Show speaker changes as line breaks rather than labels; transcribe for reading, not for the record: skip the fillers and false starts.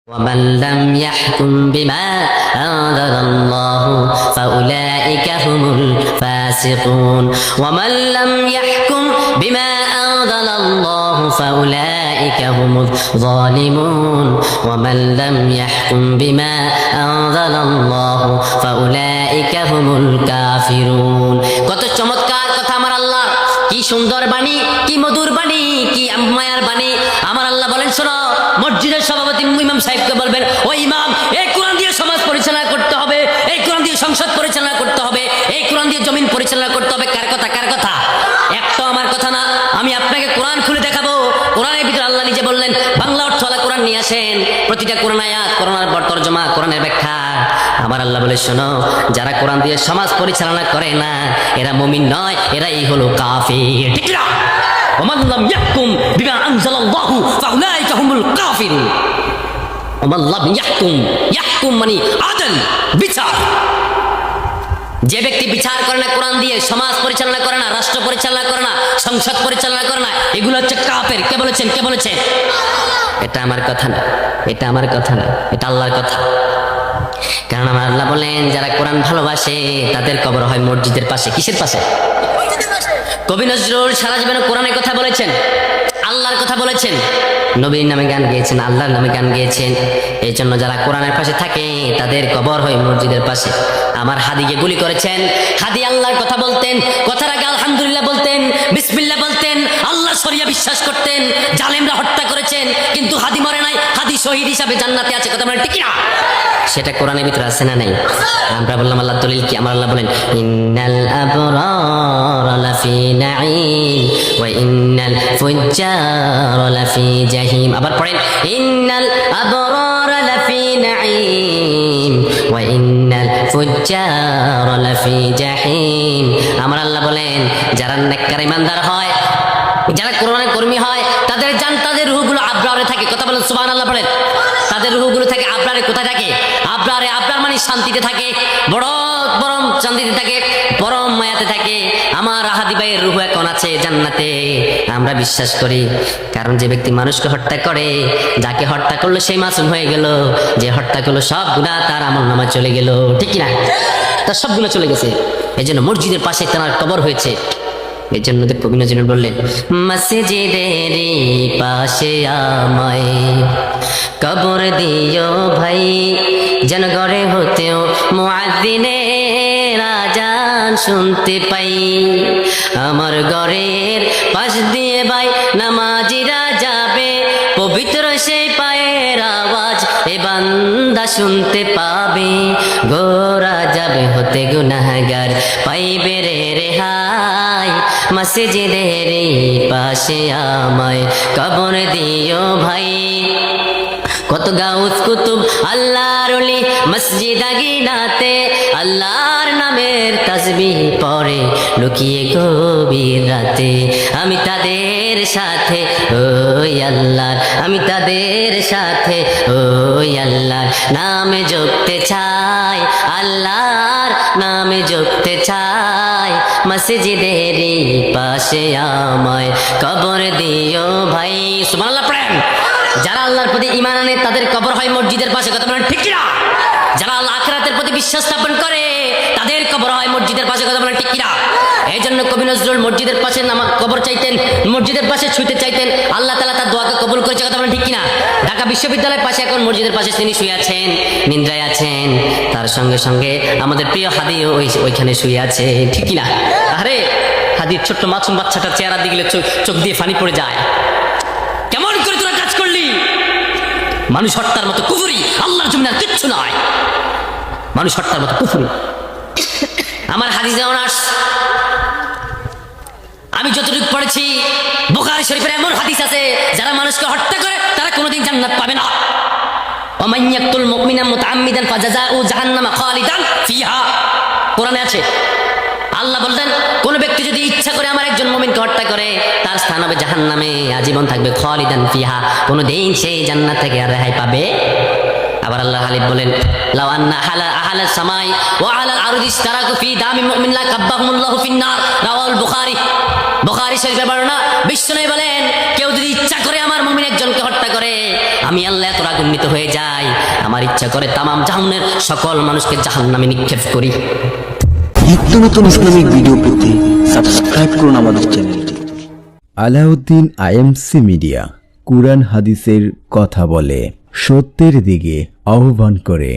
ومن لم يحكم بما أنزل الله فأولئك هم الفاسقون ومن لم يحكم بما أنزل الله فأولئك هم الظالمون ومن لم يحكم بما أنزل الله فأولئك هم الكافرون কত চমৎকার কথা আমার আল্লাহ, কি সুন্দর বাণী, কি মধুর বাণী, কি মায়ার বাণী। আমার আল্লাহ বলেন, শোনো, মসজিদের সভাপতি ইমাম সাহেবকে বলবেন, ও ইমাম, এই কোরআন দিয়ে সমাজ পরিচালনা করতে হবে, এই কোরআন দিয়ে সংসদ পরিচালনা করতে হবে, এই কোরআন দিয়ে জমিন পরিচালনা করতে হবে। কার কথা? কার কথা? একটা আমার কথা না। আমি আপনাকে কোরআন খুলে দেখাবো। কোরআনের ভিতরে আল্লাহ নিজে বললেন, বাংলা অর্থওয়ালা কোরআন নিয়ে আসেন, প্রতিটা কোরআন আয়াত, কোরআনের তরজমা, কোরআনের ব্যাখ্যা। আমার আল্লাহ বলে, শোনো, যারা কোরআন দিয়ে সমাজ পরিচালনা করে না এরা মুমিন নয়, এরাই হলো কাফির। ঠিক না? ওমান লাম ইয়াহকুম বিমা আনজালাল্লাহু ফাউলাইকা হুমুল কাফিরুন। ওমান লাম ইয়াহকুম, ইয়াহকুম মানে আদল, বিচার। যে ব্যক্তি বিচার করে না, কোরআন দিয়ে সমাজ পরিচালনা করে না, রাষ্ট্র পরিচালনা করে না, সংসদ পরিচালনা করে না, এগুলো হচ্ছে কাফের। কে বলেছেন? কে বলেছেন? এটা আমার কথা না, এটা আমার কথা না, এটা আল্লাহর কথা। কারণ আমার আল্লাহ বলেন, যারা কোরআন ভালোবাসে তাদের কবর হয় মসজিদের পাশে। কিসের পাশে? কবি নজরুল সারা জীবনে কোরআনের কথা বলেছেন, আল্লাহর কথা বলেছেন, নবীর নামে গান গেয়েছেন, আল্লাহর নামে গান গেয়েছেন। এই জন্য যারা কোরআনের পাশে থাকে তাদের কবর হয় মসজিদের পাশে। আমার হাদিকে গুলি করেছেন, হাদি আল্লাহর কথা বলতেন, কথার আগে আলহামদুলিল্লাহ বলতেন, বিসমিল্লাহ বলতেন, আল্লাহ শরিয়া বিশ্বাস করতেন। জালেমরা হত্যা করেছেন, কিন্তু হাদি মরে নাই, হাদি শহীদ হিসাবে জান্নাতে আছে। কথা বলেন ঠিক না? সেটা কোরআনের ভিতরে আছে না নাই? আমরা বললাম আল্লাহ দলিল কি? আমার আল্লাহ বলেন, ইন্নাল আবরার লাফি নাঈম ওয়া ইন্নাল ফুজ্জার লাফি জাহিম। আবার পড়েন, ইন্নাল আবরার লাফি নাঈম ওয়া ইন্নাল ফুজ্জার লাফি জাহিম। আমার আল্লাহ বলেন, যারা নেককার ইমানদার হয়, যারা কোরআনের কর্মী হয়, তাদের জান, তাদের রূহগুলো আবরারে থাকে। কথা বলেন সুবহানাল্লাহ বলেন। তাদের রূহগুলো থাকে আবরারে। কোথায় থাকে? আবরারে। আবরার মানে শান্তিতে থাকে, বড় পরম শান্তিতে থাকে, পরম মায়াতে থাকে। আমার আহাদি ভাইয়ের রূহ এখন আছে জান্নাতে, আমরা বিশ্বাস করি। কারণ যে ব্যক্তি মানুষকে হত্যা করে, যাকে হত্যা করলো সেই মাসুম হয়ে গেল, যে হত্যা করলো সব গুনাহ তার আমলনামায় চলে গেল। ঠিক না? তার সবগুলো চলে গেছে। এই জন্য মসজিদের পাশে তার কবর হয়েছে। এই জন্য কবি নজরুল বললেন, মসজিদের পাশে আমায় কবর দিও ভাই, যেন ঘরে হতেও মুয়াজ্জিনের আযান শুনতে পাই। আমার ঘরের পাশ দিয়ে ভাই নামাজিরা যাবে, পবিত্র সেই পায়ের আওয়াজ এ বান্দা শুনতে পাবে। গোরা যাবে হতে গুনাহগার, পাইবে রে রেহাই। মসজিদের পাশে আমায় কবর দিও ভাই। কত গাউস কুতুব আল্লাহর ওলি মসজিদ আগিনাতে, আল্লাহর নামের তাসবিহ পড়ে লুকিয়ে গভীর রাতে। আমি তাদের সাথে ওই আল্লাহর, আমি তাদের সাথে ওই আল্লাহর নামে জপতে চাই, আল্লাহর নামে জপতে চাই। মসজিদের পাশে আমায় কবর দিও ভাই। সুবহানাল্লাহ প্রেম। যারা আল্লাহর প্রতি ঈমান আনে তাদের কবর হয় মসজিদের পাশে। কথা বলেন ঠিক না? যারা আল্লাহ আখিরাতের প্রতি বিশ্বাস স্থাপন করে তাদের কবর হয় মসজিদের পাশে। কথা বলেন ঠিক না? এই জন্য কবি নজরুল মসজিদের পাশে কবর চাইতেন, মসজিদের পাশে শুইতে চাইতেন, আল্লাহ তাআলা তার দোয়াকে কবুল করেছে। কথা বলেন ঠিক কিনা? ঢাকা বিশ্ববিদ্যালয়ের পাশে এখন মসজিদের পাশে তিনি শুয়ে আছেন, নিদ্রায় আছেন। তার সঙ্গে সঙ্গে আমাদের প্রিয় হাদিও ওইখানে শুয়ে আছে। ঠিক কিনা? আরে হাদির ছোট্ট মাসুম বাচ্চাটার চেহারা দিকে চোখ দিয়ে পানি পড়ে যায়। কেমন করে তোরা কাজ করলি? মানুষ হত্যার মতো কুফরি, আল্লাহর জমিনে আর কিচ্ছু নয়। মানুষ হত্যার মতো কুফরি। আমার হাদিসে অনার্স, আমি যতটুকু পড়েছি, বুখারী শরীফের এমন হাদিস আছে, যারা মানুষকে হত্যা করে তারা কোনোদিন জান্নাত পাবে না। ওমান ইয়াকতুল মুমিনা মুতাআম্মিদান ফাজাযাউ জাহান্নাম খালিদান ফিহা। কোরআনে আছে। আল্লাহ বললেন, কোন ব্যক্তি যদি ইচ্ছা করে আমার একজন মুমিনকে হত্যা করে, তার স্থান হবে জাহান্নামে, আজীবন থাকবে খালিদান ফিহা, কোনদিন সেই জান্নাত থেকে আর রেহাই পাবে। আবার আল্লাহ হালিফ বলেন, লাউ আন্না আহলাস সামাই ওয়া আলাল আরদি ইশতারাকু ফি দামি মুমিন লা কাব্বাহুমুল্লাহু ফিন-নার। রাওয়াহুল বুখারী। বুখারী শরীফের বর্ণনা। বিশ্বনবী বলেন, কেউ যদি ইচ্ছা করে আমার একবার মুমিন একজনকে হত্যা করে, আমি আল্লাহ এত রাগান্বিত হয়ে যাই, আমার ইচ্ছা করে তামাম জাহান্নামের সকল মানুষকে জাহান্নামে নিক্ষেপ করি।
নিত্য নতুন ইসলামিক ভিডিও পেতে সাবস্ক্রাইব করুন আমাদের চ্যানেলটি।
আলাউদ্দিন আইএমসি মিডিয়া কুরআন হাদিসের কথা বলে, সত্যের দিকে আহ্বান করে।